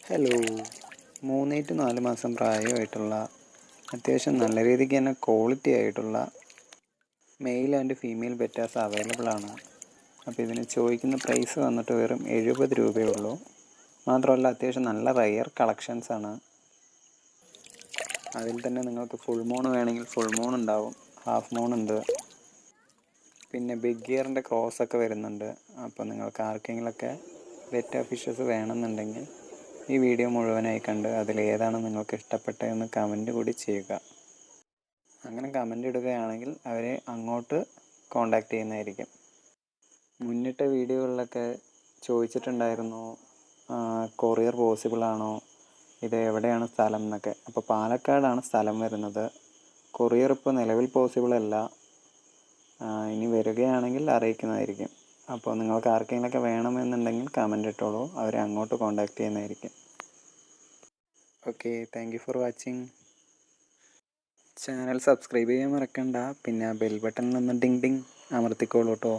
Hello, 3 to 4 മാസം പ്രായമായിട്ടുള്ള അത്യാവശ്യം നല്ല രീതിക്ക് തന്നെ ക്വാളിറ്റി ആയിട്ടുള്ള മെയിൽ ആൻഡ് ഫീമെയിൽ പെറ്റാസ് അവൈലബിൾ ആണ്. അപ്പോൾ ഇതിന് ചോദിക്കുന്ന പ്രൈസ് വന്നിട്ട് വെറും 70 രൂപയേ ഉള്ളൂ. മാത്രമല്ല അത്യാവശ്യം നല്ല റയർ കളക്ഷൻസ് ആണ്. അതിൽ തന്നെ നിങ്ങൾക്ക് ഫുൾ മൂൺ വേണമെങ്കിൽ ഫുൾ മൂൺ ഉണ്ടാവും, ഹാഫ് മൂൺ ഉണ്ട്, പിന്നെ ബിഗ് ഇയറിൻ്റെ ക്രോസ് ഒക്കെ വരുന്നുണ്ട്. അപ്പോൾ നിങ്ങൾക്ക് ആർക്കെങ്കിലുമൊക്കെ പെറ്റ ഫിഷസ് വേണമെന്നുണ്ടെങ്കിൽ ഈ വീഡിയോ മുഴുവനായി കണ്ട് അതിലേതാണ് നിങ്ങൾക്ക് ഇഷ്ടപ്പെട്ടതെന്ന് കമൻറ്റ് കൂടി ചെയ്യുക. അങ്ങനെ കമൻ്റ് ഇടുകയാണെങ്കിൽ അവരെ അങ്ങോട്ട് കോണ്ടാക്ട് ചെയ്യുന്നതായിരിക്കും. മുന്നിട്ട വീഡിയോകളിലൊക്കെ ചോദിച്ചിട്ടുണ്ടായിരുന്നു കൊറിയർ പോസിബിൾ ആണോ, ഇത് എവിടെയാണ് സ്ഥലം എന്നൊക്കെ. അപ്പോൾ പാലക്കാടാണ് സ്ഥലം വരുന്നത്. കൊറിയർ ഇപ്പോൾ നിലവിൽ പോസിബിൾ അല്ല, ഇനി വരികയാണെങ്കിൽ അറിയിക്കുന്നതായിരിക്കും. അപ്പോൾ നിങ്ങൾക്ക് ആർക്കെങ്കിലുമൊക്കെ വേണമെന്നുണ്ടെങ്കിൽ കമൻ്റ് ഇട്ടോളൂ, അവരെ അങ്ങോട്ട് കോണ്ടാക്ട് ചെയ്യുന്നതായിരിക്കും. Okay, thank you for watching. Channel subscribe ചെയ്യാൻ മറക്കണ്ട. പിന്നെ ബെൽ ബട്ടണിൽ ഒന്ന് ഡിങ് ഡിങ് അമർത്തിക്കോളൂ കേട്ടോ.